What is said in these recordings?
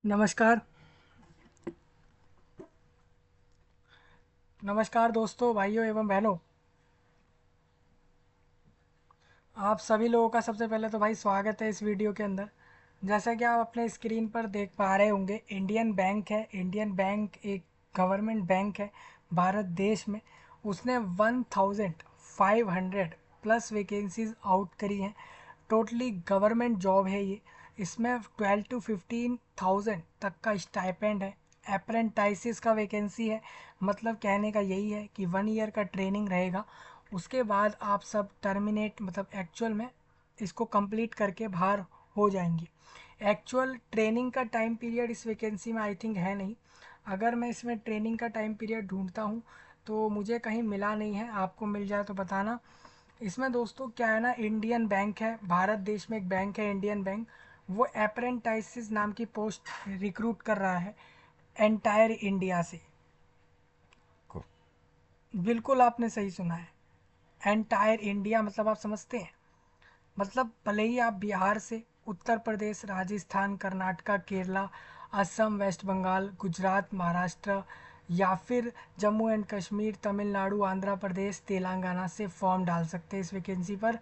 नमस्कार। नमस्कार दोस्तों, भाइयों एवं बहनों। आप सभी लोगों का सबसे पहले तो भाई स्वागत है इस वीडियो के अंदर। जैसा कि आप अपने स्क्रीन पर देख पा रहे होंगे, इंडियन बैंक है। इंडियन बैंक एक गवर्नमेंट बैंक है भारत देश में। उसने 1500 प्लस वैकेंसीज आउट करी हैं। टोटली गवर्नमेंट जॉब है ये। इसमें 12 to 15,000 तक का स्टाइपेंड है। अप्रेंटाइसिस का वैकेंसी है। मतलब कहने का यही है कि 1 ईयर का ट्रेनिंग रहेगा। उसके बाद आप सब टर्मिनेट मतलब एक्चुअल में इसको कंप्लीट करके बाहर हो जाएंगी। एक्चुअल ट्रेनिंग का टाइम पीरियड इस वैकेंसी में आई थिंक है नहीं। अगर मैं इसमें ट्रेनिंग का टाइम पीरियड ढूंढता हूँ तो मुझे कहीं मिला नहीं है। आपको मिल जाए तो बताना। इसमें दोस्तों क्या है ना, इंडियन बैंक है, भारत देश में एक बैंक है इंडियन बैंक। वो अप्रेंटाइसिस नाम की पोस्ट रिक्रूट कर रहा है एंटायर इंडिया से। बिल्कुल आपने सही सुना है, एंटायर इंडिया मतलब आप समझते हैं। मतलब भले ही आप बिहार से, उत्तर प्रदेश, राजस्थान, कर्नाटका, केरला, असम, वेस्ट बंगाल, गुजरात, महाराष्ट्र या फिर जम्मू एंड कश्मीर, तमिलनाडु, आंध्र प्रदेश, तेलंगाना से फॉर्म डाल सकते हैं इस वैकेंसी पर।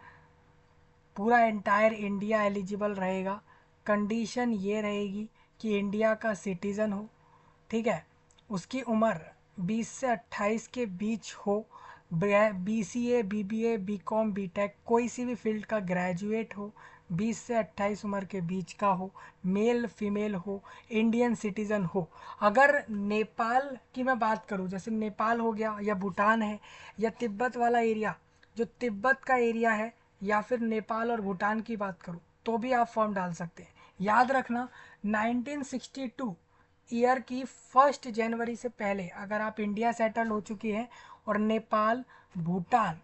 पूरा एंटायर इंडिया एलिजिबल रहेगा। कंडीशन ये रहेगी कि इंडिया का सिटीज़न हो, ठीक है। उसकी उम्र 20 से 28 के बीच हो। BCA, BBA, BCom, BTech कोई सी भी फील्ड का ग्रेजुएट हो। 20 से 28 उम्र के बीच का हो। मेल फीमेल हो। इंडियन सिटीज़न हो। अगर नेपाल की मैं बात करूं, जैसे नेपाल हो गया या भूटान है या तिब्बत वाला एरिया, जो तिब्बत का एरिया है, या फिर नेपाल और भूटान की बात करूं तो भी आप फॉर्म डाल सकते हैं। याद रखना, 1962 ईयर की 1 जनवरी से पहले अगर आप इंडिया सेटल हो चुकी हैं और नेपाल, भूटान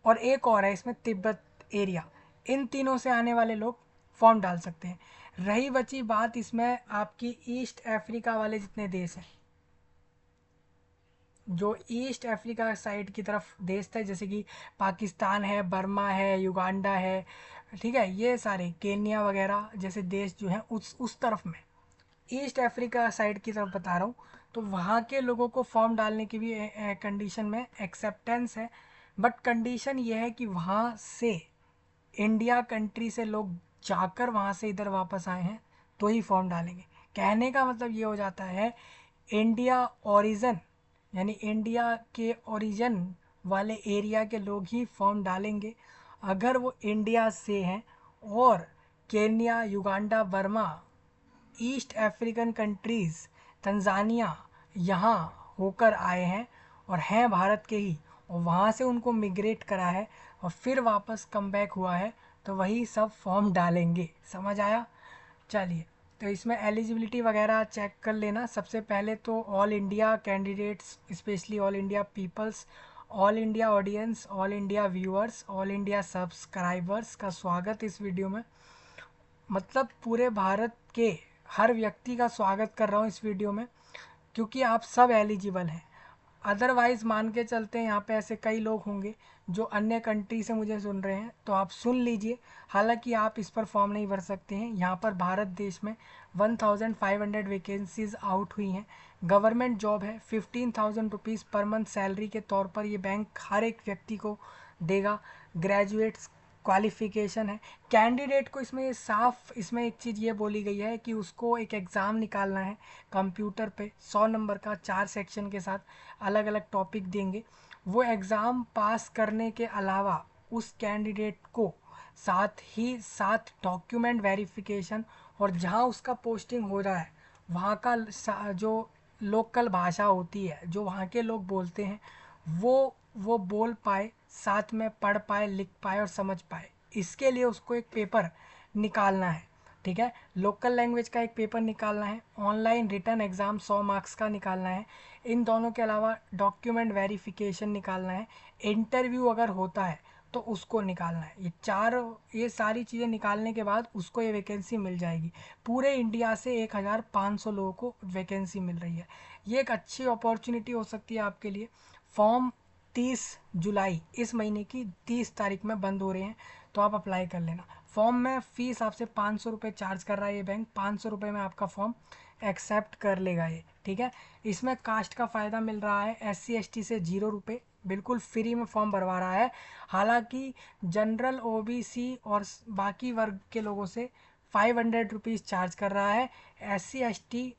और एक और है इसमें तिब्बत एरिया, इन तीनों से आने वाले लोग फॉर्म डाल सकते हैं। रही बची बात इसमें आपकी ईस्ट अफ्रीका वाले जितने देश हैं, जो ईस्ट अफ्रीका साइड की तरफ देश थे, जैसे कि पाकिस्तान है, बर्मा है, युगांडा है, ठीक है, ये सारे केन्या वगैरह जैसे देश जो हैं उस तरफ में, ईस्ट अफ्रीका साइड की तरफ बता रहा हूँ। तो वहाँ के लोगों को फॉर्म डालने की भी कंडीशन में एक्सेप्टेंस है। बट कंडीशन ये है कि वहाँ से, इंडिया कंट्री से लोग जाकर वहाँ से इधर वापस आए हैं तो ही फॉर्म डालेंगे। कहने का मतलब ये हो जाता है, इंडिया ओरिजिन यानी इंडिया के ओरिजिन वाले एरिया के लोग ही फॉर्म डालेंगे। अगर वो इंडिया से हैं और Kenya, Uganda, Burma, east African countries, Tanzania यहाँ होकर आए हैं और हैं भारत के ही, और वहाँ से उनको मिग्रेट करा है और फिर वापस कम बैक हुआ है, तो वही सब फॉर्म डालेंगे। समझ आया? चलिए, तो इसमें एलिजिबिलिटी वगैरह चेक कर लेना। सबसे पहले तो all India candidates, specially all India peoples, all India audience, all India viewers, all India subscribers का स्वागत इस वीडियो में। मतलब पूरे भारत के हर व्यक्ति का स्वागत कर रहा हूँ इस वीडियो में, क्योंकि आप सब एलिजिबल हैं। अदरवाइज़ मान के चलते हैं यहाँ पे ऐसे कई लोग होंगे जो अन्य कंट्री से मुझे सुन रहे हैं, तो आप सुन लीजिए। हालांकि आप इस पर फॉर्म नहीं भर सकते हैं। यहाँ पर भारत देश में 1500 वैकेंसीज आउट हुई हैं। गवर्नमेंट जॉब है। 15,000 रुपीज़ पर मंथ सैलरी के तौर पर ये बैंक हर एक व्यक्ति को देगा। ग्रेजुएट्स क्वालिफिकेशन है। कैंडिडेट को इसमें साफ, इसमें एक चीज़ ये बोली गई है कि उसको एक एग्ज़ाम निकालना है कंप्यूटर पे, 100 नंबर का, 4 सेक्शन के साथ अलग अलग टॉपिक देंगे। वो एग्ज़ाम पास करने के अलावा उस कैंडिडेट को साथ ही साथ डॉक्यूमेंट वेरिफिकेशन, और जहाँ उसका पोस्टिंग हो रहा है वहाँ का जो लोकल भाषा होती है जो वहाँ के लोग बोलते हैं, वो बोल पाए, साथ में पढ़ पाए, लिख पाए और समझ पाए। इसके लिए उसको एक पेपर निकालना है, ठीक है। लोकल लैंग्वेज का एक पेपर निकालना है। ऑनलाइन रिटर्न एग्ज़ाम 100 मार्क्स का निकालना है। इन दोनों के अलावा डॉक्यूमेंट वेरिफिकेशन निकालना है। इंटरव्यू अगर होता है तो उसको निकालना है। ये सारी चीज़ें निकालने के बाद उसको ये वैकेंसी मिल जाएगी। पूरे इंडिया से 1,500 लोगों को वैकेंसी मिल रही है। ये एक अच्छी अपॉर्चुनिटी हो सकती है आपके लिए। फॉर्म 30 जुलाई, इस महीने की 30 तारीख में बंद हो रहे हैं, तो आप अप्लाई कर लेना। फॉर्म में फ़ीस आपसे 500 रुपये चार्ज कर रहा है ये बैंक। 500 रुपये में आपका फॉर्म एक्सेप्ट कर लेगा ये, ठीक है। इसमें कास्ट का फ़ायदा मिल रहा है, SC ST से 0 रुपये, बिल्कुल फ्री में फॉर्म भरवा रहा है। हालांकि जनरल, OBC और बाकी वर्ग के लोगों से 500 रुपीज़ चार्ज कर रहा है। SC ST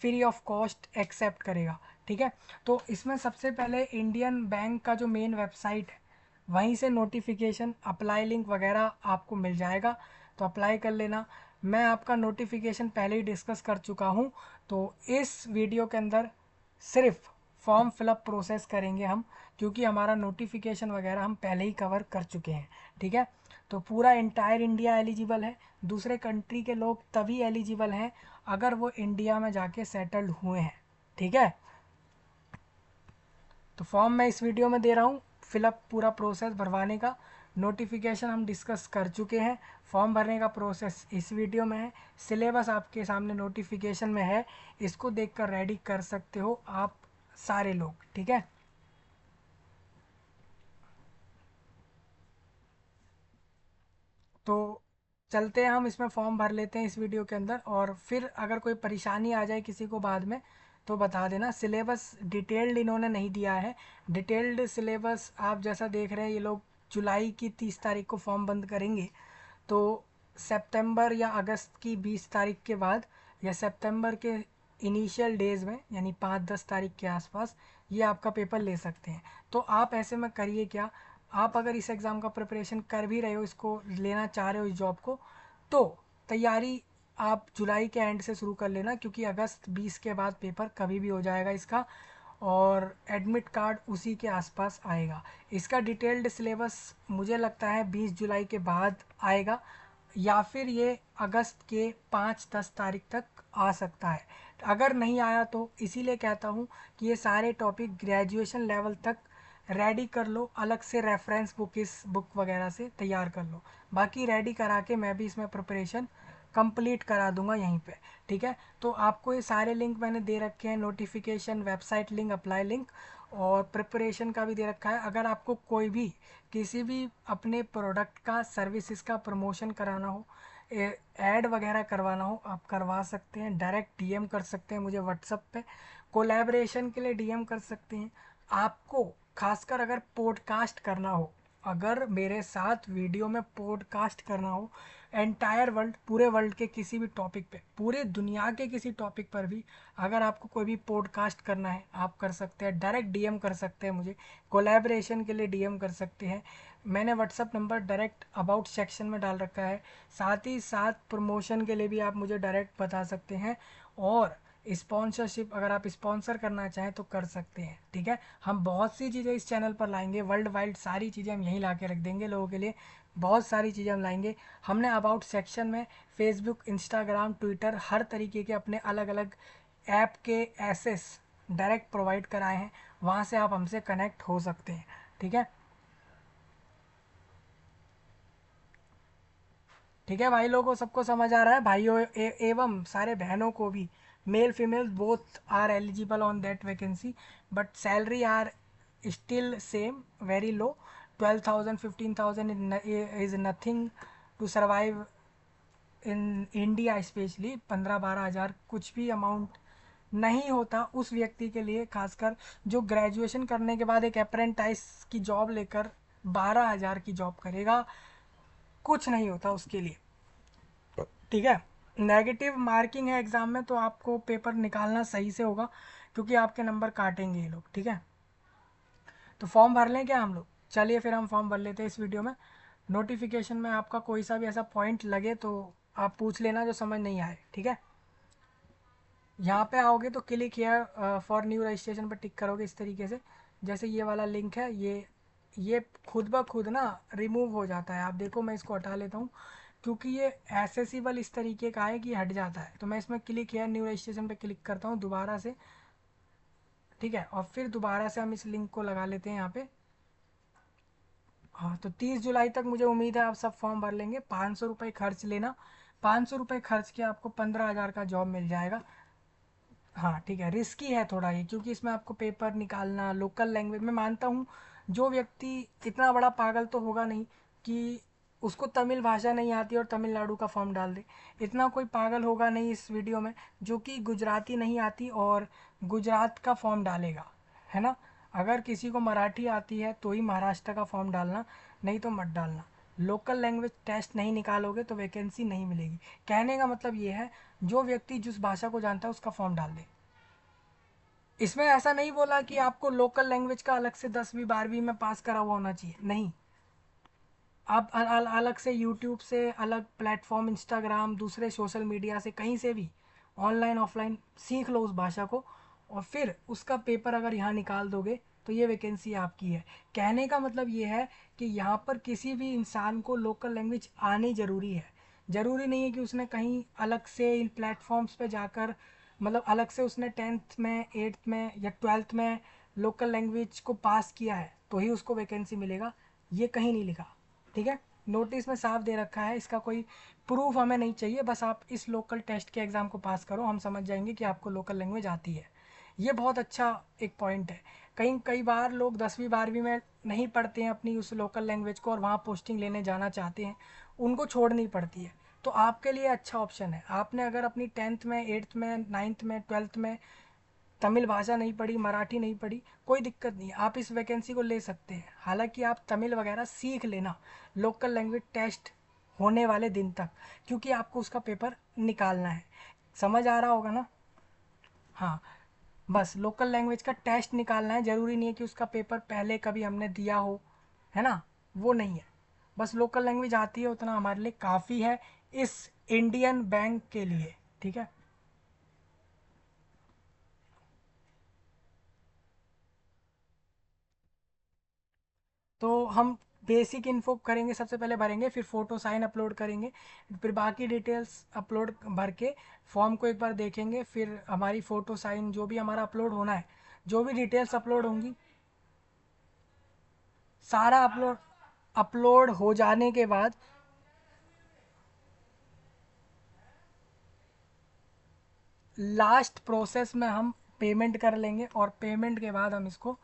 free of cost except करेगा, ठीक है। तो इसमें सबसे पहले इंडियन बैंक का जो मेन वेबसाइट है वहीं से नोटिफिकेशन, अप्लाई लिंक वगैरह आपको मिल जाएगा, तो अप्लाई कर लेना। मैं आपका नोटिफिकेशन पहले ही डिस्कस कर चुका हूँ, तो इस वीडियो के अंदर सिर्फ फॉर्म फिलअप प्रोसेस करेंगे हम, क्योंकि हमारा नोटिफिकेशन वगैरह हम पहले ही कवर कर चुके हैं, ठीक है। तो पूरा इंटायर इंडिया एलिजिबल है। दूसरे कंट्री के लोग तभी एलिजिबल हैं अगर वो इंडिया में जाके सेटल्ड हुए हैं, ठीक है। तो फॉर्म मैं इस वीडियो में दे रहा हूँ, फिलअप पूरा प्रोसेस भरवाने का। नोटिफिकेशन हम डिस्कस कर चुके हैं, फॉर्म भरने का प्रोसेस इस वीडियो में है। सिलेबस आपके सामने नोटिफिकेशन में है, इसको देखकर रेडी कर सकते हो आप सारे लोग, ठीक है। तो चलते हैं, हम इसमें फॉर्म भर लेते हैं इस वीडियो के अंदर, और फिर अगर कोई परेशानी आ जाए किसी को बाद में तो बता देना। सिलेबस डिटेल्ड इन्होंने नहीं दिया है। डिटेल्ड सिलेबस आप जैसा देख रहे हैं, ये लोग जुलाई की 30 तारीख को फॉर्म बंद करेंगे, तो सितंबर या अगस्त की 20 तारीख के बाद या सितंबर के इनिशियल डेज़ में, यानी 5-10 तारीख के आसपास ये आपका पेपर ले सकते हैं। तो आप ऐसे में करिए क्या, आप अगर इस एग्ज़ाम का प्रिपरेशन कर भी रहे हो, इसको लेना चाह रहे हो इस जॉब को, तो तैयारी आप जुलाई के एंड से शुरू कर लेना, क्योंकि अगस्त 20 के बाद पेपर कभी भी हो जाएगा इसका, और एडमिट कार्ड उसी के आसपास आएगा। इसका डिटेल्ड सिलेबस मुझे लगता है 20 जुलाई के बाद आएगा, या फिर ये अगस्त के 5-10 तारीख तक आ सकता है। अगर नहीं आया तो इसीलिए कहता हूँ कि ये सारे टॉपिक ग्रेजुएशन लेवल तक रेडी कर लो, अलग से रेफरेंस बुक, इस बुक वगैरह से तैयार कर लो। बाकी रेडी करा के मैं भी इसमें प्रिपरेशन कंप्लीट करा दूंगा यहीं पे, ठीक है। तो आपको ये सारे लिंक मैंने दे रखे हैं, notification, website link, apply link, और प्रिपरेशन का भी दे रखा है। अगर आपको कोई भी किसी भी अपने प्रोडक्ट का, सर्विसेज का प्रमोशन कराना हो, ऐड वगैरह करवाना हो, आप करवा सकते हैं। डायरेक्ट DM कर सकते हैं मुझे व्हाट्सअप पे, कोलैबोरेशन के लिए DM कर सकते हैं। आपको खासकर अगर पॉडकास्ट करना हो, अगर मेरे साथ वीडियो में पॉडकास्ट करना हो, एंटायर वर्ल्ड, पूरे वर्ल्ड के किसी भी टॉपिक पे, पूरे दुनिया के किसी टॉपिक पर भी अगर आपको कोई भी पॉडकास्ट करना है, आप कर सकते हैं। डायरेक्ट DM कर सकते हैं मुझे, कोलैबोरेशन के लिए DM कर सकते हैं। मैंने WhatsApp number direct about section में डाल रखा है। साथ ही साथ प्रमोशन के लिए भी आप मुझे डायरेक्ट बता सकते हैं, और स्पॉन्सरशिप अगर आप स्पॉन्सर करना चाहें तो कर सकते हैं, ठीक है। हम बहुत सी चीज़ें इस चैनल पर लाएंगे, वर्ल्ड वाइड सारी चीज़ें हम यहीं ला के रख देंगे लोगों के लिए। बहुत सारी चीज़ें हम लाएंगे। हमने अबाउट सेक्शन में फेसबुक, इंस्टाग्राम, ट्विटर, हर तरीके के अपने अलग अलग ऐप के एसेस डायरेक्ट प्रोवाइड कराए हैं, वहाँ से आप हमसे कनेक्ट हो सकते हैं, ठीक है। ठीक है भाई लोगों, सबको समझ आ रहा है, भाइयों एवं सारे बहनों को भी, male female both are eligible on that vacancy, but salary are still same, very low. 12,000 15,000 is nothing to survive in India, specially 15-12 हज़ार कुछ भी अमाउंट नहीं होता उस व्यक्ति के लिए, खासकर जो ग्रेजुएशन करने के बाद एक अप्रेंटाइज की जॉब लेकर 12,000 की जॉब करेगा, कुछ नहीं होता उसके लिए, ठीक है। नेगेटिव मार्किंग है एग्ज़ाम में, तो आपको पेपर निकालना सही से होगा, क्योंकि आपके नंबर काटेंगे ये लोग, ठीक है। तो फॉर्म भर लें क्या हम लोग, चलिए फिर हम फॉर्म भर लेते हैं इस वीडियो में। नोटिफिकेशन में आपका कोई सा भी ऐसा पॉइंट लगे तो आप पूछ लेना जो समझ नहीं आए, ठीक है। यहाँ पे आओगे तो click here for new registration पर टिक करोगे इस तरीके से। जैसे ये वाला लिंक है, ये खुद ब खुद ना रिमूव हो जाता है। आप देखो, मैं इसको हटा लेता हूँ, क्योंकि ये एसेसिबल इस तरीके का है कि हट जाता है। तो मैं इसमें क्लिक हियर न्यू रजिस्ट्रेशन पे क्लिक करता हूँ दोबारा से, ठीक है। और फिर दोबारा से हम इस लिंक को लगा लेते हैं यहाँ पे। हाँ, तो 30 जुलाई तक मुझे उम्मीद है आप सब फॉर्म भर लेंगे। 500 रुपये खर्च लेना, 500 रुपये खर्च के आपको 15,000 का जॉब मिल जाएगा। हाँ ठीक है, रिस्की है थोड़ा ये, क्योंकि इसमें आपको पेपर निकालना, लोकल लैंग्वेज, मैं मानता हूँ जो व्यक्ति इतना बड़ा पागल तो होगा नहीं कि उसको तमिल भाषा नहीं आती और तमिलनाडु का फॉर्म डाल दे। इतना कोई पागल होगा नहीं इस वीडियो में जो कि गुजराती नहीं आती और गुजरात का फॉर्म डालेगा, है ना। अगर किसी को मराठी आती है तो ही महाराष्ट्र का फॉर्म डालना, नहीं तो मत डालना। लोकल लैंग्वेज टेस्ट नहीं निकालोगे तो वैकेंसी नहीं मिलेगी। कहने का मतलब ये है, जो व्यक्ति जिस भाषा को जानता है उसका फॉर्म डाल दे। इसमें ऐसा नहीं बोला कि आपको लोकल लैंग्वेज का अलग से 10वीं 12वीं में पास करा हुआ होना चाहिए, नहीं। आप अलग से यूट्यूब से, अलग प्लेटफॉर्म, इंस्टाग्राम, दूसरे सोशल मीडिया से, कहीं से भी ऑनलाइन ऑफलाइन सीख लो उस भाषा को, और फिर उसका पेपर अगर यहाँ निकाल दोगे तो ये वैकेंसी आपकी है। कहने का मतलब ये है कि यहाँ पर किसी भी इंसान को लोकल लैंग्वेज आनी ज़रूरी है। ज़रूरी नहीं है कि उसने कहीं अलग से इन प्लेटफॉर्म्स पे जाकर, मतलब अलग से उसने 10th में, 8th में या 12th में लोकल लैंग्वेज को पास किया है तो ही उसको वैकेंसी मिलेगा, ये कहीं नहीं लिखा। ठीक है, नोटिस में साफ दे रखा है, इसका कोई प्रूफ हमें नहीं चाहिए, बस आप इस लोकल टेस्ट के एग्ज़ाम को पास करो, हम समझ जाएंगे कि आपको लोकल लैंग्वेज आती है। ये बहुत अच्छा एक पॉइंट है। कई बार लोग 10वीं 12वीं में नहीं पढ़ते हैं अपनी उस लोकल लैंग्वेज को और वहाँ पोस्टिंग लेने जाना चाहते हैं, उनको छोड़नी पड़ती है। तो आपके लिए अच्छा ऑप्शन है, आपने अगर अपनी 10th में, 8th में, 9th में, 12th में तमिल भाषा नहीं पढ़ी, मराठी नहीं पढ़ी, कोई दिक्कत नहीं है, आप इस वैकेंसी को ले सकते हैं। हालांकि आप तमिल वगैरह सीख लेना लोकल लैंग्वेज टेस्ट होने वाले दिन तक, क्योंकि आपको उसका पेपर निकालना है। समझ आ रहा होगा ना। हाँ, बस लोकल लैंग्वेज का टेस्ट निकालना है, ज़रूरी नहीं है कि उसका पेपर पहले कभी हमने दिया हो, है ना, वो नहीं है। बस लोकल लैंग्वेज आती है उतना हमारे लिए काफ़ी है इस इंडियन बैंक के लिए। ठीक है, तो हम बेसिक इन्फो करेंगे, सबसे पहले भरेंगे, फिर फ़ोटो साइन अपलोड करेंगे, फिर बाकी डिटेल्स अपलोड भर के फॉर्म को एक बार देखेंगे, फिर हमारी फ़ोटो साइन जो भी हमारा अपलोड होना है, जो भी डिटेल्स अपलोड होंगी, सारा अपलोड अपलोड हो जाने के बाद लास्ट प्रोसेस में हम पेमेंट कर लेंगे और पेमेंट के बाद हम इसको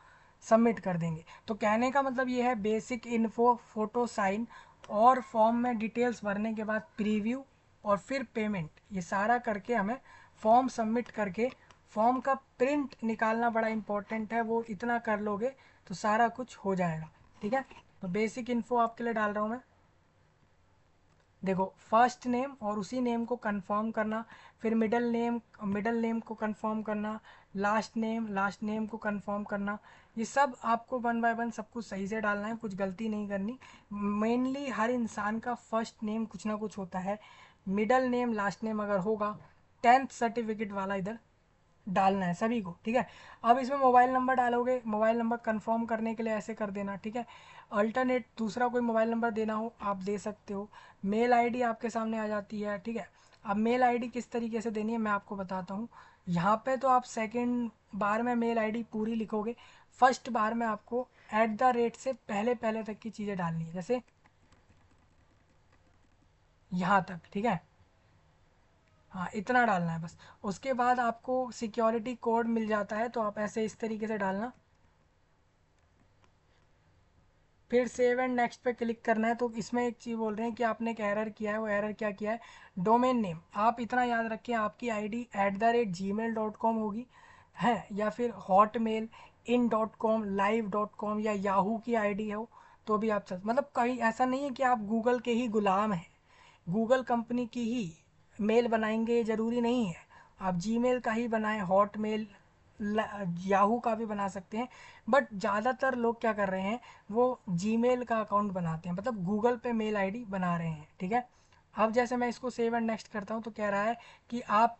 सबमिट कर देंगे। तो कहने का मतलब ये है, बेसिक इन्फो, फ़ोटो साइन और फॉर्म में डिटेल्स भरने के बाद प्रीव्यू और फिर पेमेंट, ये सारा करके हमें फॉर्म सबमिट करके फॉर्म का प्रिंट निकालना बड़ा इंपॉर्टेंट है, वो इतना कर लोगे तो सारा कुछ हो जाएगा। ठीक है, तो बेसिक इन्फो आपके लिए डाल रहा हूँ मैं। देखो, फर्स्ट नेम और उसी नेम को कंफर्म करना, फिर मिडल नेम को कंफर्म करना, लास्ट नेम को कंफर्म करना, ये सब आपको वन बाय वन सब कुछ सही से डालना है, कुछ गलती नहीं करनी। मेनली हर इंसान का फर्स्ट नेम कुछ ना कुछ होता है, मिडल नेम, लास्ट नेम अगर होगा, 10th सर्टिफिकेट वाला इधर डालना है सभी को। ठीक है, अब इसमें मोबाइल नंबर डालोगे, मोबाइल नंबर कंफर्म करने के लिए ऐसे कर देना। ठीक है, अल्टरनेट दूसरा कोई मोबाइल नंबर देना हो आप दे सकते हो। मेल आईडी आपके सामने आ जाती है। ठीक है, अब मेल आईडी किस तरीके से देनी है मैं आपको बताता हूँ। यहाँ पे तो आप सेकंड बार में मेल आईडी पूरी लिखोगे, फर्स्ट बार में आपको @ से पहले पहले तक की चीज़ें डालनी है, जैसे यहाँ तक। ठीक है, हाँ इतना डालना है बस। उसके बाद आपको सिक्योरिटी कोड मिल जाता है, तो आप ऐसे इस तरीके से डालना, फिर सेव एंड नेक्स्ट पे क्लिक करना है। तो इसमें एक चीज़ बोल रहे हैं कि आपने एक एरर किया है, वो एरर क्या किया है, डोमेन नेम आप इतना याद रखें, आपकी आईडी @gmail.com होगी है, या फिर हॉटमेल, in.com, live.com या याहू की आईडी हो तो भी आप चल, मतलब कहीं ऐसा नहीं है कि आप गूगल के ही गुलाम हैं, गूगल कंपनी की ही मेल बनाएंगे ये ज़रूरी नहीं है। आप जीमेल का ही बनाएं, हॉटमेल, याहू का भी बना सकते हैं, बट ज़्यादातर लोग क्या कर रहे हैं, वो जीमेल का अकाउंट बनाते हैं, मतलब गूगल पे मेल आईडी बना रहे हैं। ठीक है, अब जैसे मैं इसको सेव एंड नेक्स्ट करता हूँ तो कह रहा है कि आप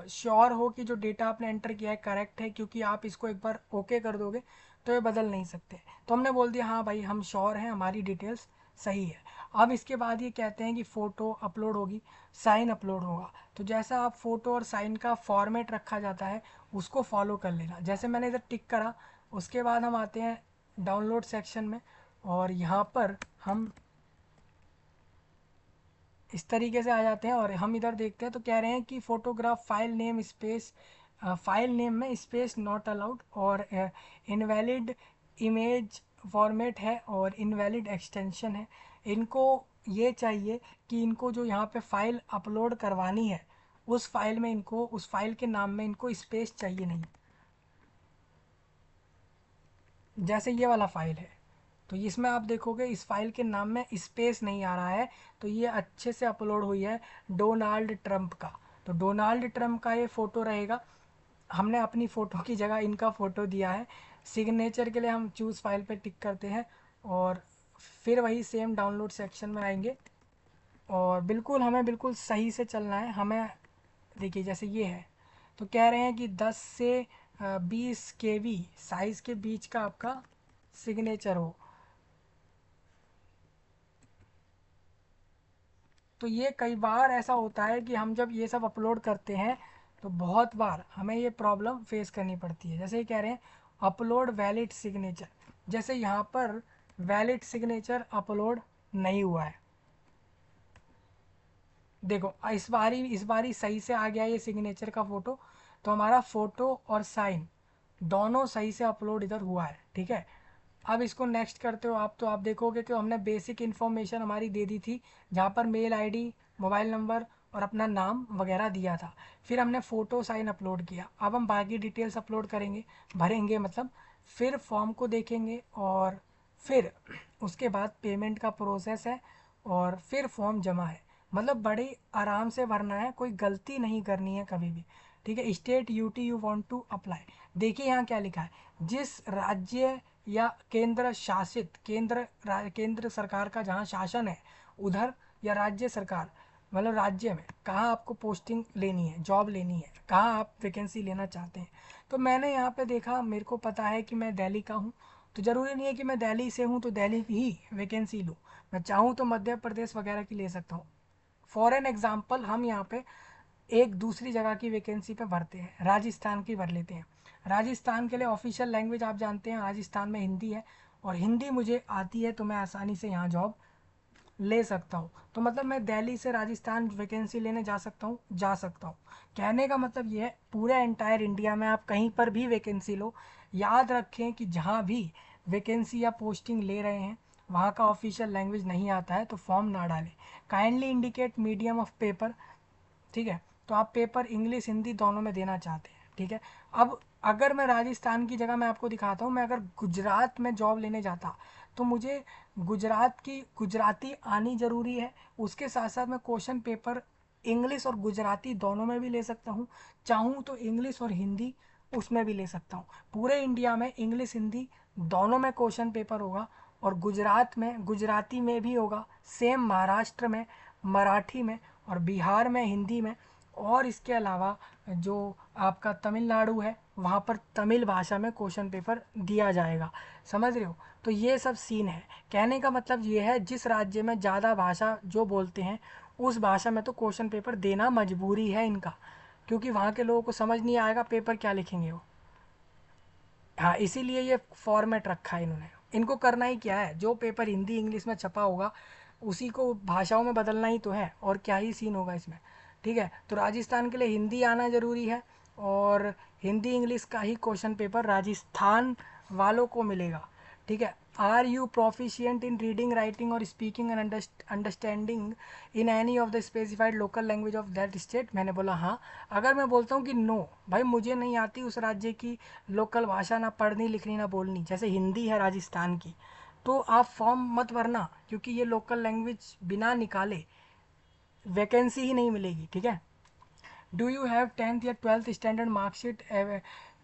श्योर हो कि जो डेटा आपने एंटर किया है करेक्ट है, क्योंकि आप इसको एक बार ओके कर दोगे तो ये बदल नहीं सकते। तो हमने बोल दिया हाँ भाई हम श्योर हैं, हमारी डिटेल्स सही है। अब इसके बाद ये कहते हैं कि फ़ोटो अपलोड होगी, साइन अपलोड होगा। तो जैसा आप फ़ोटो और साइन का फॉर्मेट रखा जाता है उसको फॉलो कर लेना, जैसे मैंने इधर टिक करा। उसके बाद हम आते हैं डाउनलोड सेक्शन में, और यहाँ पर हम इस तरीके से आ जाते हैं और हम इधर देखते हैं तो कह रहे हैं कि photograph file name space, file name में स्पेस नॉट अलाउड, और इनवैलिड इमेज फॉर्मेट है और इनवैलिड एक्सटेंशन है। इनको ये चाहिए कि इनको जो यहाँ पे फाइल अपलोड करवानी है उस फाइल में इनको, उस फाइल के नाम में इनको स्पेस चाहिए नहीं। जैसे ये वाला फाइल है तो इसमें आप देखोगे इस फाइल के नाम में स्पेस नहीं आ रहा है, तो ये अच्छे से अपलोड हुई है डोनाल्ड ट्रंप का। तो डोनाल्ड ट्रंप का ये फ़ोटो रहेगा। हमने अपनी फ़ोटो की जगह इनका फ़ोटो दिया है। सिग्नेचर के लिए हम चूज़ फाइल पे टिक करते हैं और फिर वही सेम डाउनलोड सेक्शन में आएंगे और बिल्कुल हमें बिल्कुल सही से चलना है। हमें देखिए जैसे ये है तो कह रहे हैं कि 10 से 20 केबी साइज़ के बीच का आपका सिग्नेचर हो। तो ये कई बार ऐसा होता है कि हम जब ये सब अपलोड करते हैं तो बहुत बार हमें ये प्रॉब्लम फेस करनी पड़ती है। जैसे ये कह रहे हैं अपलोड वैलिड सिग्नेचर, जैसे यहाँ पर वैलिड सिग्नेचर अपलोड नहीं हुआ है। देखो इस बारी सही से आ गया ये सिग्नेचर का फ़ोटो। तो हमारा फ़ोटो और साइन दोनों सही से अपलोड इधर हुआ है, ठीक है। अब इसको नेक्स्ट करते हो आप, तो आप देखोगे कि हमने बेसिक इन्फॉर्मेशन हमारी दे दी थी जहाँ पर मेल आईडी, मोबाइल नंबर और अपना नाम वगैरह दिया था। फिर हमने फ़ोटो साइन अपलोड किया। अब हम बाकी डिटेल्स अपलोड करेंगे, भरेंगे मतलब। फिर फॉर्म को देखेंगे और फिर उसके बाद पेमेंट का प्रोसेस है और फिर फॉर्म जमा है। मतलब बड़े आराम से भरना है, कोई गलती नहीं करनी है कभी भी, ठीक है। State UT you want to apply, देखिए यहाँ क्या लिखा है। जिस राज्य या केंद्र शासित केंद्र सरकार का जहाँ शासन है उधर, या राज्य सरकार मतलब राज्य में कहाँ आपको पोस्टिंग लेनी है, जॉब लेनी है, कहाँ आप वैकेंसी लेना चाहते हैं। तो मैंने यहाँ पे देखा, मेरे को पता है कि मैं दिल्ली का हूँ, तो ज़रूरी नहीं है कि मैं दिल्ली से हूँ तो दिल्ली की ही वैकेंसी लूँ। मैं चाहूँ तो मध्य प्रदेश वगैरह की ले सकता हूँ। फॉर एन एग्ज़ाम्पल हम यहाँ पे एक दूसरी जगह की वैकेंसी पे भरते हैं, राजस्थान की भर लेते हैं। राजस्थान के लिए ऑफिशियल लैंग्वेज आप जानते हैं राजस्थान में हिंदी है, और हिंदी मुझे आती है तो मैं आसानी से यहाँ जॉब ले सकता हूँ। तो मतलब मैं दिल्ली से राजस्थान वैकेंसी लेने जा सकता हूँ, जा सकता हूँ। कहने का मतलब ये है पूरे एंटायर इंडिया में आप कहीं पर भी वैकेंसी लो, याद रखें कि जहाँ भी वैकेंसी या पोस्टिंग ले रहे हैं वहाँ का ऑफिशियल लैंग्वेज नहीं आता है तो फॉर्म ना डालें। Kindly indicate medium of paper, ठीक है। तो आप पेपर इंग्लिश हिंदी दोनों में देना चाहते हैं, ठीक है। अब अगर मैं राजस्थान की जगह मैं आपको दिखाता हूँ, मैं अगर गुजरात में जॉब लेने जाता तो मुझे गुजरात की गुजराती आनी ज़रूरी है। उसके साथ साथ मैं क्वेश्चन पेपर इंग्लिश और गुजराती दोनों में भी ले सकता हूँ। चाहूँ तो इंग्लिश और हिंदी उसमें भी ले सकता हूँ। पूरे इंडिया में इंग्लिश हिंदी दोनों में क्वेश्चन पेपर होगा, और गुजरात में गुजराती में भी होगा, सेम महाराष्ट्र में मराठी में, और बिहार में हिंदी में। और इसके अलावा जो आपका तमिलनाडु है वहाँ पर तमिल भाषा में क्वेश्चन पेपर दिया जाएगा, समझ रहे हो। तो ये सब सीन है। कहने का मतलब ये है जिस राज्य में ज़्यादा भाषा जो बोलते हैं उस भाषा में तो क्वेश्चन पेपर देना मजबूरी है इनका, क्योंकि वहाँ के लोगों को समझ नहीं आएगा पेपर क्या लिखेंगे वो। हाँ, इसीलिए ये फॉर्मेट रखा है इन्होंने। इनको करना ही क्या है, जो पेपर हिंदी इंग्लिश में छपा होगा उसी को भाषाओं में बदलना ही तो है, और क्या ही सीन होगा इसमें, ठीक है। तो राजस्थान के लिए हिंदी आना ज़रूरी है, और हिंदी इंग्लिश का ही क्वेश्चन पेपर राजस्थान वालों को मिलेगा, ठीक है। Are you proficient in reading writing और speaking and understanding in any of the specified local language of that state, मैंने बोला हाँ। अगर मैं बोलता हूँ कि नो भाई मुझे नहीं आती उस राज्य की लोकल भाषा, ना पढ़नी लिखनी ना बोलनी, जैसे हिंदी है राजस्थान की, तो आप फॉर्म मत भरना, क्योंकि ये लोकल लैंग्वेज बिना निकाले वैकेंसी ही नहीं मिलेगी, ठीक है। डू यू हैव 10th या 12th standard marksheet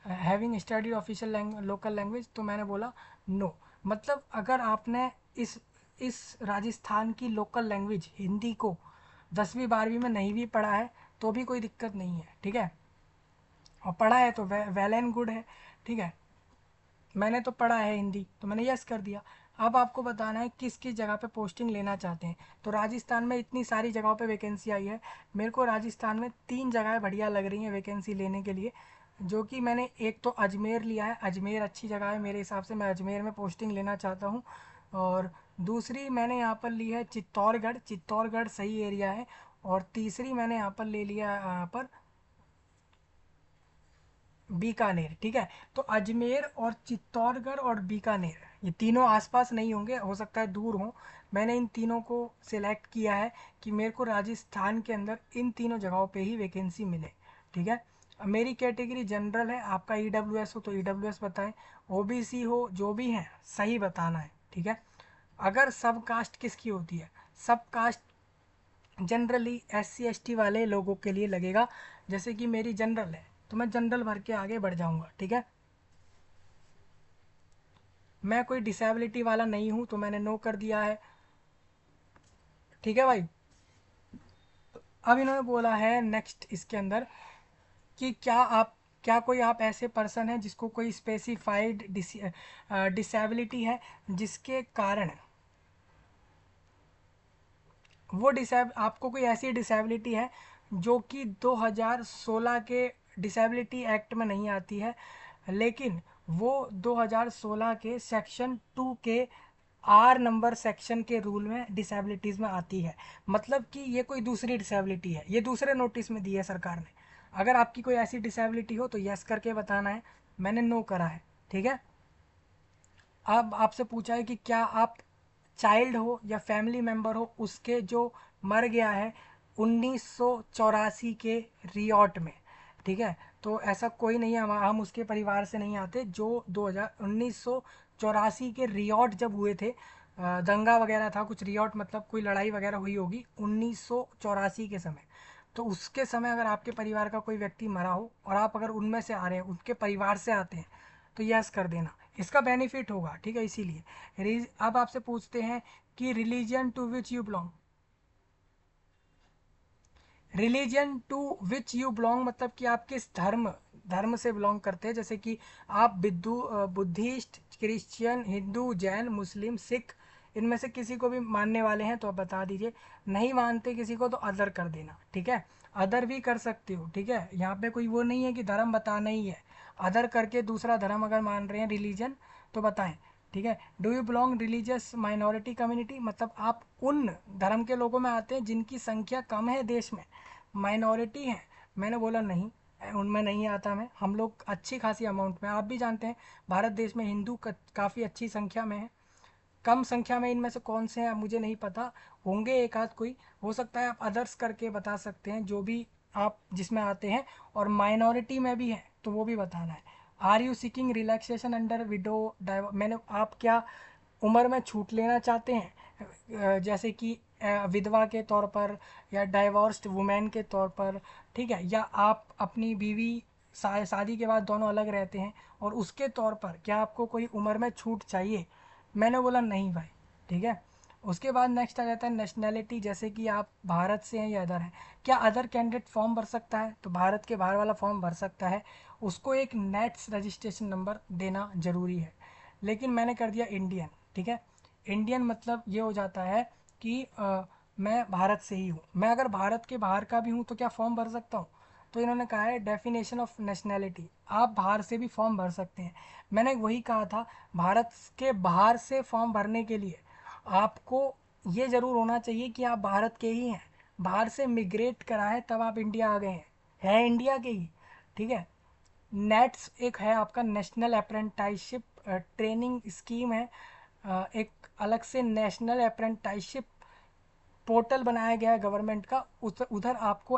having study official local language, तो मैंने बोला नो। मतलब अगर आपने इस राजस्थान की लोकल लैंग्वेज हिंदी को 10वीं 12वीं में नहीं भी पढ़ा है तो भी कोई दिक्कत नहीं है, ठीक है। और पढ़ा है तो वेल एंड गुड है, ठीक है। मैंने तो पढ़ा है हिंदी तो मैंने यस कर दिया। अब आपको बताना है किस किस जगह पे पोस्टिंग लेना चाहते हैं। तो राजस्थान में इतनी सारी जगहों पे वैकेंसी आई है। मेरे को राजस्थान में 3 जगह बढ़िया लग रही हैं वैकेंसी लेने के लिए, जो कि मैंने एक तो अजमेर लिया है। अजमेर अच्छी जगह है मेरे हिसाब से, मैं अजमेर में पोस्टिंग लेना चाहता हूँ। और दूसरी मैंने यहाँ पर ली है चित्तौड़गढ़, चित्तौड़गढ़ सही एरिया है। और तीसरी मैंने यहाँ पर ले लिया यहाँ पर बीकानेर, ठीक है। तो अजमेर और चित्तौड़गढ़ और बीकानेर, ये तीनों आसपास नहीं होंगे, हो सकता है दूर हों। मैंने इन तीनों को सिलेक्ट किया है कि मेरे को राजस्थान के अंदर इन तीनों जगहों पे ही वैकेंसी मिले। ठीक है, अब मेरी कैटेगरी जनरल है, आपका ईडब्ल्यूएस हो तो ईडब्ल्यूएस बताएं, ओबीसी हो, जो भी है सही बताना है। ठीक है, अगर सब कास्ट किसकी होती है, सब कास्ट जनरली SC ST वाले लोगों के लिए लगेगा। जैसे कि मेरी जनरल है तो मैं जनरल भर के आगे बढ़ जाऊंगा। ठीक है, मैं कोई डिसेबिलिटी वाला नहीं हूं तो मैंने नो कर दिया है। ठीक है भाई, अब इन्होंने बोला है नेक्स्ट इसके अंदर कि क्या कोई आप ऐसे पर्सन हैं जिसको कोई स्पेसिफाइड डिसेबिलिटी है, जिसके कारण वो डिसेब आपको कोई ऐसी डिसेबिलिटी है जो कि 2016 के डिसेबिलिटी एक्ट में नहीं आती है, लेकिन वो 2016 के सेक्शन 2 के R नंबर सेक्शन के रूल में डिसेबिलिटीज़ में आती है। मतलब कि ये कोई दूसरी डिसेबिलिटी है, ये दूसरे नोटिस में दी है सरकार ने। अगर आपकी कोई ऐसी डिसेबिलिटी हो तो यस करके बताना है, मैंने नो करा है। ठीक है, अब आपसे पूछा है कि क्या आप चाइल्ड हो या फैमिली मेम्बर हो उसके जो मर गया है 1984 के रियॉट में। ठीक है, तो ऐसा कोई नहीं है, हम उसके परिवार से नहीं आते जो 1984 के रियॉट जब हुए थे, दंगा वगैरह था कुछ, रियॉट मतलब कोई लड़ाई वगैरह हुई होगी 1984 के समय। तो उसके समय अगर आपके परिवार का कोई व्यक्ति मरा हो और आप अगर उनमें से आ रहे हैं, उनके परिवार से आते हैं, तो यस कर देना, इसका बेनिफिट होगा। ठीक है, इसीलिए अब आपसे पूछते हैं कि religion to which you belong. Religion to which you belong मतलब कि आप किस धर्म धर्म से बिलोंग करते हैं। जैसे कि आप बुद्धिस्ट, क्रिश्चियन, हिंदू, जैन, मुस्लिम, सिख, इनमें से किसी को भी मानने वाले हैं तो आप बता दीजिए। नहीं मानते किसी को तो अदर कर देना। ठीक है, अदर भी कर सकते हो। ठीक है, यहाँ पे कोई वो नहीं है कि धर्म बताना ही है, अदर करके दूसरा धर्म अगर मान रहे हैं रिलीजन तो बताएं। ठीक है, do you belong religious minority community मतलब आप उन धर्म के लोगों में आते हैं जिनकी संख्या कम है देश में, माइनॉरिटी है। मैंने बोला नहीं, उनमें नहीं आता मैं, हम लोग अच्छी खासी अमाउंट में, आप भी जानते हैं भारत देश में हिंदू काफ़ी अच्छी संख्या में है। कम संख्या में इनमें से कौन से हैं मुझे नहीं पता, होंगे एक आध कोई, हो सकता है आप अदर्स करके बता सकते हैं जो भी आप जिसमें आते हैं, और माइनॉरिटी में भी है तो वो भी बताना है। Are you seeking relaxation under widow मैंने आप क्या उम्र में छूट लेना चाहते हैं, जैसे कि विधवा के तौर पर या डाइवोर्स्ड वुमेन के तौर पर। ठीक है, या आप अपनी बीवी शादी के बाद दोनों अलग रहते हैं और उसके तौर पर क्या आपको कोई उम्र में छूट चाहिए। मैंने बोला नहीं भाई। ठीक है, उसके बाद नेक्स्ट आ जाता है नेशनैलिटी, जैसे कि आप भारत से हैं या अदर हैं। क्या अदर कैंडिडेट फॉर्म भर सकता है, तो भारत के बाहर वाला फॉर्म भर सकता है, उसको एक नेट्स रजिस्ट्रेशन नंबर देना ज़रूरी है। लेकिन मैंने कर दिया इंडियन। ठीक है, इंडियन मतलब ये हो जाता है कि मैं भारत से ही हूँ। मैं अगर भारत के बाहर का भी हूँ तो क्या फॉर्म भर सकता हूँ, तो इन्होंने कहा है डेफिनेशन ऑफ नेशनैलिटी, आप बाहर से भी फॉर्म भर सकते हैं। मैंने वही कहा था, भारत के बाहर से फॉर्म भरने के लिए आपको ये ज़रूर होना चाहिए कि आप भारत के ही हैं, बाहर से मिग्रेट करा है तब आप इंडिया आ गए हैं, है इंडिया के ही। ठीक है, नेट्स एक है आपका नेशनल अप्रेंटाइसशिप ट्रेनिंग स्कीम है, एक अलग से नेशनल अप्रेंटाइसशिप पोर्टल बनाया गया है गवर्नमेंट का, उधर आपको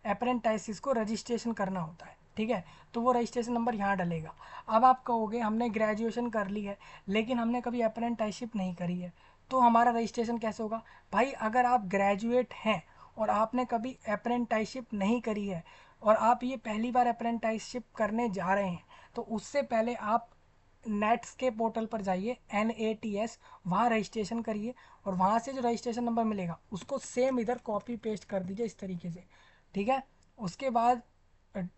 अप्रेंटाइसिस को रजिस्ट्रेशन करना होता है। ठीक है, तो वो रजिस्ट्रेशन नंबर यहाँ डलेगा। अब आप कहोगे हमने ग्रेजुएशन कर ली है लेकिन हमने कभी अप्रेंटाइसशिप नहीं करी है, तो हमारा रजिस्ट्रेशन कैसे होगा। भाई अगर आप ग्रेजुएट हैं और आपने कभी अप्रेंटाइसशिप नहीं करी है और आप ये पहली बार अप्रेंटाइसशिप करने जा रहे हैं, तो उससे पहले आप नेट्स के पोर्टल पर जाइए, NATS, वहाँ रजिस्ट्रेशन करिए और वहाँ से जो रजिस्ट्रेशन नंबर मिलेगा उसको सेम इधर कॉपी पेस्ट कर दीजिए इस तरीके से। ठीक है, उसके बाद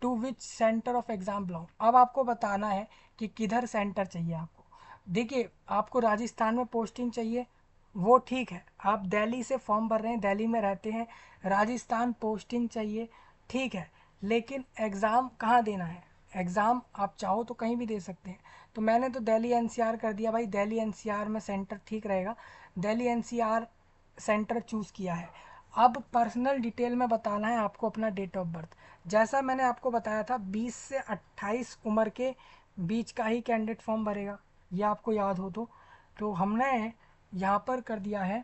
to which centre of exam belong, अब आपको बताना है कि किधर सेंटर चाहिए आपको। देखिए, आपको राजस्थान में पोस्टिंग चाहिए, वो ठीक है, आप दिल्ली से फॉर्म भर रहे हैं, दिल्ली में रहते हैं, राजस्थान पोस्टिंग चाहिए, ठीक है, लेकिन एग्ज़ाम कहाँ देना है, एग्ज़ाम आप चाहो तो कहीं भी दे सकते हैं। तो मैंने तो दिल्ली NCR कर दिया भाई, दिल्ली NCR में सेंटर ठीक रहेगा, दिल्ली NCR सेंटर चूज़ किया है। अब पर्सनल डिटेल में बताना है आपको अपना डेट ऑफ बर्थ, जैसा मैंने आपको बताया था 20 से 28 उम्र के बीच का ही कैंडिडेट फॉर्म भरेगा। ये आपको याद हो तो हमने यहाँ पर कर दिया है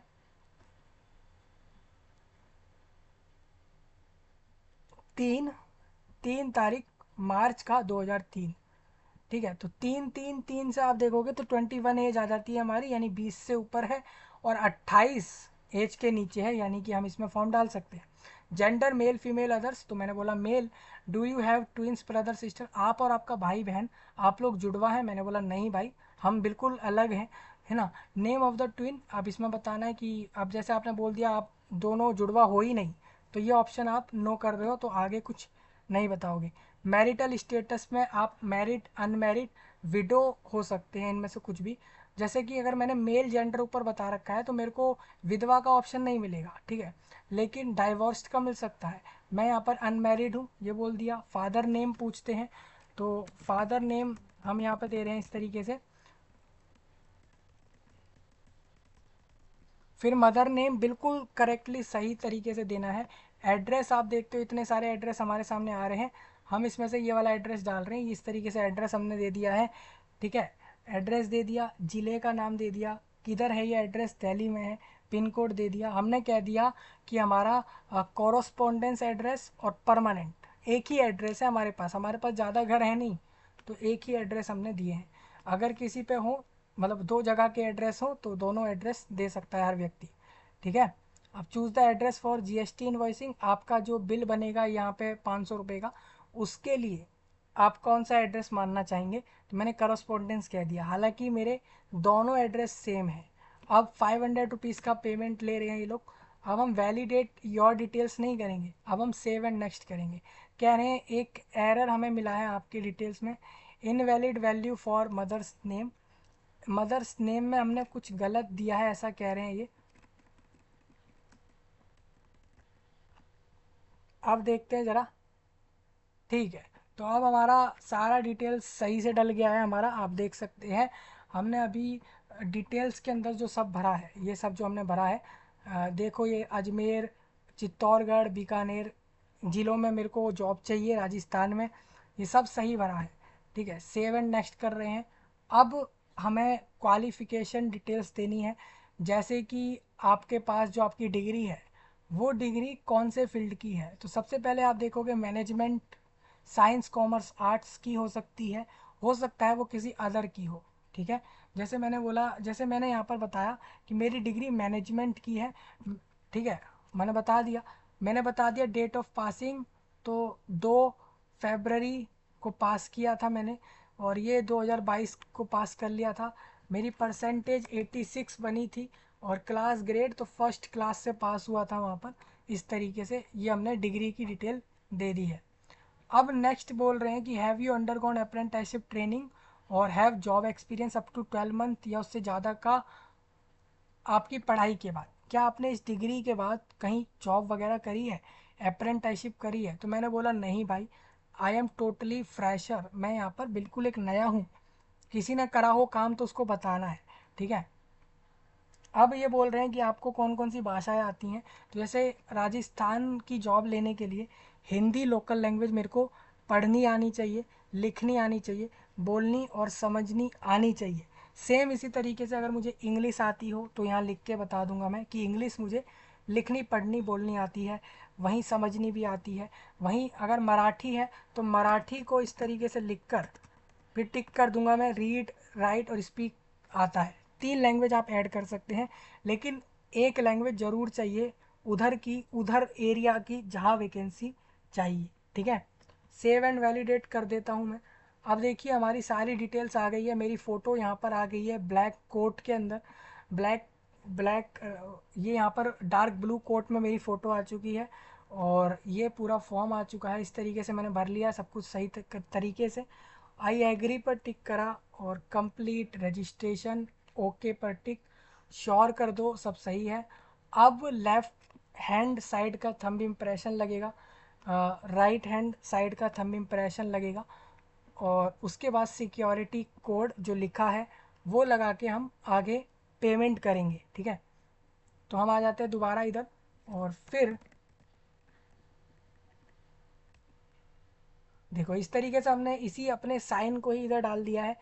3 तारीख मार्च का 2003। ठीक है, तो 3 3 3 से आप देखोगे तो 21 एज आ जाती है हमारी, यानी 20 से ऊपर है, और 28 एज के नीचे है, यानी कि हम इसमें फॉर्म डाल सकते हैं। जेंडर मेल फीमेल अदर्स, तो मैंने बोला male. Do you have twins brother sister, आप और आपका भाई बहन आप लोग जुड़वा हैं, मैंने बोला नहीं भाई, हम बिल्कुल अलग हैं, है ना। नेम ऑफ द ट्विन, अब इसमें बताना है कि अब जैसे आपने बोल दिया आप दोनों जुड़वा हो ही नहीं, तो ये ऑप्शन आप नो कर रहे हो, तो आगे कुछ नहीं बताओगे। मैरिटल स्टेटस में आप मैरिड, अनमैरिड, विडो हो सकते हैं, इनमें से कुछ भी। जैसे कि अगर मैंने मेल जेंडर ऊपर बता रखा है तो मेरे को विधवा का ऑप्शन नहीं मिलेगा, ठीक है, लेकिन डाइवोर्स्ड का मिल सकता है। मैं यहाँ पर अनमैरिड हूँ ये बोल दिया। फादर नेम पूछते हैं, तो फादर नेम हम यहाँ पर दे रहे हैं इस तरीके से। फिर मदर नेम बिल्कुल करेक्टली सही तरीके से देना है। एड्रेस आप देखते हो इतने सारे एड्रेस हमारे सामने आ रहे हैं, हम इसमें से ये वाला एड्रेस डाल रहे हैं, इस तरीके से एड्रेस हमने दे दिया है, ठीक है। एड्रेस दे दिया, ज़िले का नाम दे दिया, किधर है ये एड्रेस, दिल्ली में है, पिन कोड दे दिया। हमने कह दिया कि हमारा कॉरस्पॉन्डेंस एड्रेस और परमानेंट एक ही एड्रेस है हमारे पास ज़्यादा घर है नहीं, तो एक ही एड्रेस हमने दिए हैं। अगर किसी पे हो, मतलब दो जगह के एड्रेस हो, तो दोनों एड्रेस दे सकता है हर व्यक्ति, ठीक है। अब choose the address for GST invoicing, आपका जो बिल बनेगा यहाँ पे 500 रुपये का, उसके लिए आप कौन सा एड्रेस मानना चाहेंगे, तो मैंने करस्पॉन्डेंस कह दिया, हालांकि मेरे दोनों एड्रेस सेम है। अब 500 रुपीज़ का पेमेंट ले रहे हैं ये लोग। अब हम वैलिडेट योर डिटेल्स नहीं करेंगे, अब हम सेव एंड नेक्स्ट करेंगे। कह रहे हैं एक एरर हमें मिला है आपकी डिटेल्स में, invalid value for mother's name. Mother's name में हमने कुछ गलत दिया है ऐसा कह रहे हैं ये। अब देखते हैं ज़रा, ठीक है। तो अब हमारा सारा डिटेल्स सही से डल गया है हमारा, आप देख सकते हैं। हमने अभी डिटेल्स के अंदर जो सब भरा है, ये सब जो हमने भरा है, देखो ये अजमेर, चित्तौड़गढ़, बीकानेर ज़िलों में मेरे को जॉब चाहिए, राजस्थान में, ये सब सही भरा है, ठीक है। सेव एंड नेक्स्ट कर रहे हैं। अब हमें क्वालिफ़िकेशन डिटेल्स देनी है, जैसे कि आपके पास जो आपकी डिग्री है वो डिग्री कौन से फील्ड की है। तो सबसे पहले आप देखोगे मैनेजमेंट, साइंस, कॉमर्स, आर्ट्स की हो सकती है, हो सकता है वो किसी अदर की हो, ठीक है। जैसे मैंने बोला, जैसे मैंने यहाँ पर बताया कि मेरी डिग्री मैनेजमेंट की है, ठीक है, मैंने बता दिया। डेट ऑफ पासिंग, तो 2 फरवरी को पास किया था मैंने, और ये 2022 को पास कर लिया था। मेरी परसेंटेज 86 बनी थी, और क्लास ग्रेड तो फर्स्ट क्लास से पास हुआ था वहाँ पर। इस तरीके से ये हमने डिग्री की डिटेल दे दी है। अब नेक्स्ट बोल रहे हैं कि have you undergone apprenticeship training और have job experience up to 12 month या उससे ज़्यादा का आपकी पढ़ाई के बाद। क्या आपने इस डिग्री के बाद कहीं जॉब वगैरह करी है, अप्रेंटिसशिप करी है। तो मैंने बोला नहीं भाई, आई एम टोटली फ्रेशर, मैं यहाँ पर बिल्कुल एक नया हूँ, किसी ने करा हो काम तो उसको बताना है, ठीक है। अब ये बोल रहे हैं कि आपको कौन कौन सी भाषाएं आती हैं। तो जैसे राजस्थान की जॉब लेने के लिए हिंदी लोकल लैंग्वेज मेरे को पढ़नी आनी चाहिए, लिखनी आनी चाहिए, बोलनी और समझनी आनी चाहिए। सेम इसी तरीके से अगर मुझे इंग्लिश आती हो तो यहाँ लिख के बता दूंगा मैं कि इंग्लिश मुझे लिखनी, पढ़नी, बोलनी आती है, वहीं समझनी भी आती है। वहीं अगर मराठी है तो मराठी को इस तरीके से लिख कर फिर टिक कर दूंगा मैं, रीड, राइट और स्पीक आता है। 3 लैंग्वेज आप ऐड कर सकते हैं, लेकिन एक लैंग्वेज ज़रूर चाहिए उधर की, उधर एरिया की जहाँ वैकेंसी चाहिए, ठीक है। सेव एंड वैलिडेट कर देता हूँ मैं। अब देखिए हमारी सारी डिटेल्स आ गई है, मेरी फ़ोटो यहाँ पर आ गई है ब्लैक कोट के अंदर, ब्लैक ब्लैक ये यहाँ पर डार्क ब्लू कोट में मेरी फ़ोटो आ चुकी है, और ये पूरा फॉर्म आ चुका है। इस तरीके से मैंने भर लिया सब कुछ सही तरीके से। आई एग्री पर टिक करा, और कंप्लीट रजिस्ट्रेशन ओके पर टिक, श्योर कर दो सब सही है। अब लेफ़्ट हैंड साइड का थंब इम्प्रेशन लगेगा, राइट हैंड साइड का थंब इम्प्रेशन लगेगा, और उसके बाद सिक्योरिटी कोड जो लिखा है वो लगा के हम आगे पेमेंट करेंगे, ठीक है। तो हम आ जाते हैं दोबारा इधर, और फिर देखो इस तरीके से हमने इसी अपने साइन को ही इधर डाल दिया है।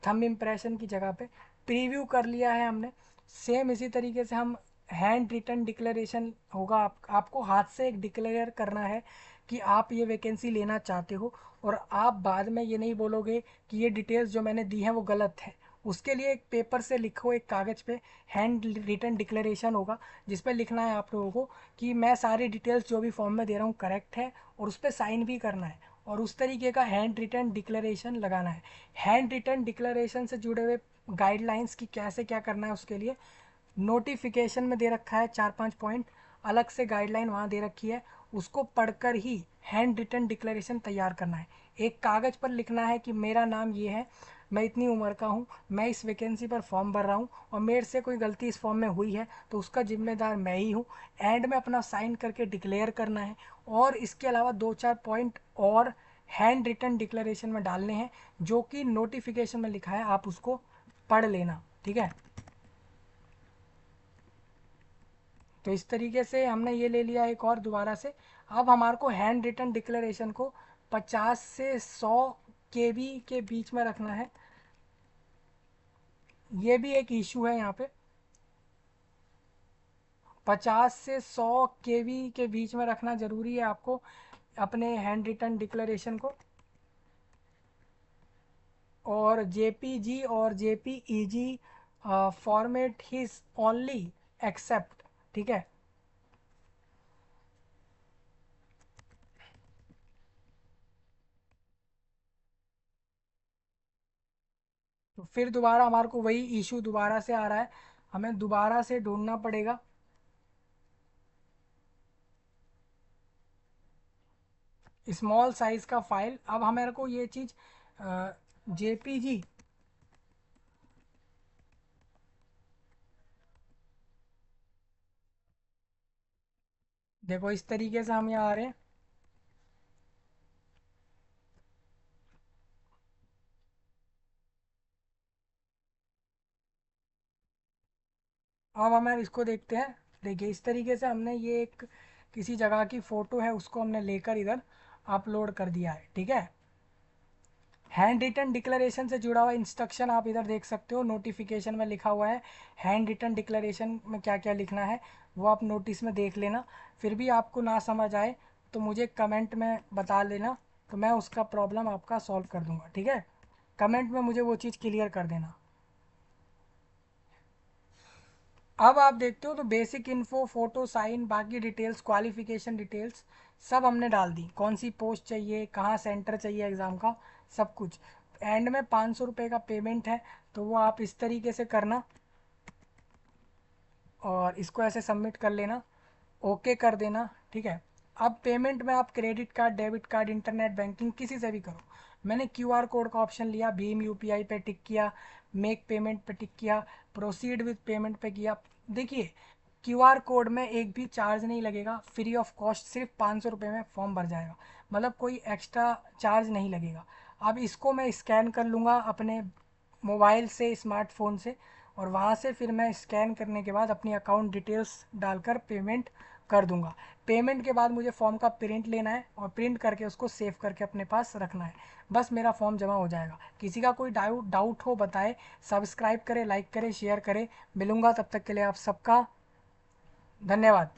थंब इम्प्रेशन की जगह पे प्रीव्यू कर लिया है हमने। सेम इसी तरीके से हम हैंड रिटन डिक्लेरेशन होगा, आपको हाथ से एक डिक्लेयर करना है कि आप ये वैकेंसी लेना चाहते हो, और आप बाद में ये नहीं बोलोगे कि ये डिटेल्स जो मैंने दी हैं वो गलत है। उसके लिए एक पेपर से लिखो, एक कागज़ पे हैंड रिटन डिक्लेरेशन होगा जिस पे लिखना है आप लोगों को कि मैं सारी डिटेल्स जो भी फॉर्म में दे रहा हूँ करेक्ट है, और उस पर साइन भी करना है, और उस तरीके का हैंड रिटन डिक्लेरेशन लगाना है। हैंड रिटन डिक्लेरेशन से जुड़े हुए गाइडलाइंस की कैसे क्या करना है उसके लिए नोटिफिकेशन में दे रखा है 4-5 पॉइंट, अलग से गाइडलाइन वहाँ दे रखी है, उसको पढ़कर ही हैंड रिटन डिक्लेरेशन तैयार करना है। एक कागज़ पर लिखना है कि मेरा नाम ये है, मैं इतनी उम्र का हूँ, मैं इस वैकेंसी पर फॉर्म भर रहा हूँ, और मेरे से कोई गलती इस फॉर्म में हुई है तो उसका जिम्मेदार मैं ही हूँ। एंड में अपना साइन करके डिक्लेयर करना है, और इसके अलावा 2-4 पॉइंट और हैंड रिटन डिक्लेरेशन में डालने हैं जो कि नोटिफिकेशन में लिखा है, आप उसको पढ़ लेना, ठीक है। तो इस तरीके से हमने ये ले लिया एक और दोबारा से। अब हमारे को हैंड रिटन डिक्लेरेशन को 50 से 100 केबी के बीच में रखना है। ये भी एक इशू है यहाँ पे, 50 से 100 केबी के बीच में रखना ज़रूरी है आपको अपने हैंड रिटन डिक्लेरेशन को। और जेपीजी और JPEG format his only accept, ठीक है। तो फिर दोबारा हमारे को वही इशू दोबारा से आ रहा है, हमें दोबारा से ढूंढना पड़ेगा स्मॉल साइज का फाइल। अब हमारे को ये चीज़ जेपीजी, देखो इस तरीके से हम यहाँ आ रहे हैं। अब हमारे इसको देखते हैं। देखिए इस तरीके से हमने ये एक किसी जगह की फ़ोटो है उसको हमने लेकर इधर अपलोड कर दिया है, ठीक है। हैंड रिटन डिक्लेरेशन से जुड़ा हुआ इंस्ट्रक्शन आप इधर देख सकते हो, नोटिफिकेशन में लिखा हुआ है हैंड रिटन डिक्लेरेशन में क्या क्या लिखना है, वो आप नोटिस में देख लेना। फिर भी आपको ना समझ आए तो मुझे कमेंट में बता लेना, तो मैं उसका प्रॉब्लम आपका सॉल्व कर दूंगा, ठीक है। कमेंट में मुझे वो चीज़ क्लियर कर देना। अब आप देखते हो तो बेसिक इन्फो, फोटो, साइन, बाकी डिटेल्स, क्वालिफिकेशन डिटेल्स सब हमने डाल दी, कौन सी पोस्ट चाहिए, कहाँ सेंटर चाहिए एग्ज़ाम का, सब कुछ। एंड में 500 रुपये का पेमेंट है, तो वो आप इस तरीके से करना और इसको ऐसे सबमिट कर लेना, ओके कर देना, ठीक है। अब पेमेंट में आप credit card, debit card, internet banking किसी से भी करो। मैंने क्यूआर कोड का ऑप्शन लिया, भीम यूपीआई पे टिक किया, मेक पेमेंट पे टिक किया, प्रोसीड विद पेमेंट पे किया। देखिए क्यूआर कोड में एक भी चार्ज नहीं लगेगा, फ्री ऑफ कॉस्ट, सिर्फ 500 रुपये में फॉर्म भर जाएगा, मतलब कोई एक्स्ट्रा चार्ज नहीं लगेगा। अब इसको मैं स्कैन कर लूँगा अपने मोबाइल से, स्मार्टफोन से, और वहाँ से फिर मैं स्कैन करने के बाद अपनी अकाउंट डिटेल्स डालकर पेमेंट कर दूंगा। पेमेंट के बाद मुझे फॉर्म का प्रिंट लेना है और प्रिंट करके उसको सेव करके अपने पास रखना है, बस मेरा फॉर्म जमा हो जाएगा। किसी का कोई डाउट हो बताए, सब्सक्राइब करें, लाइक करें, शेयर करें। मिलूंगा, तब तक के लिए आप सबका धन्यवाद।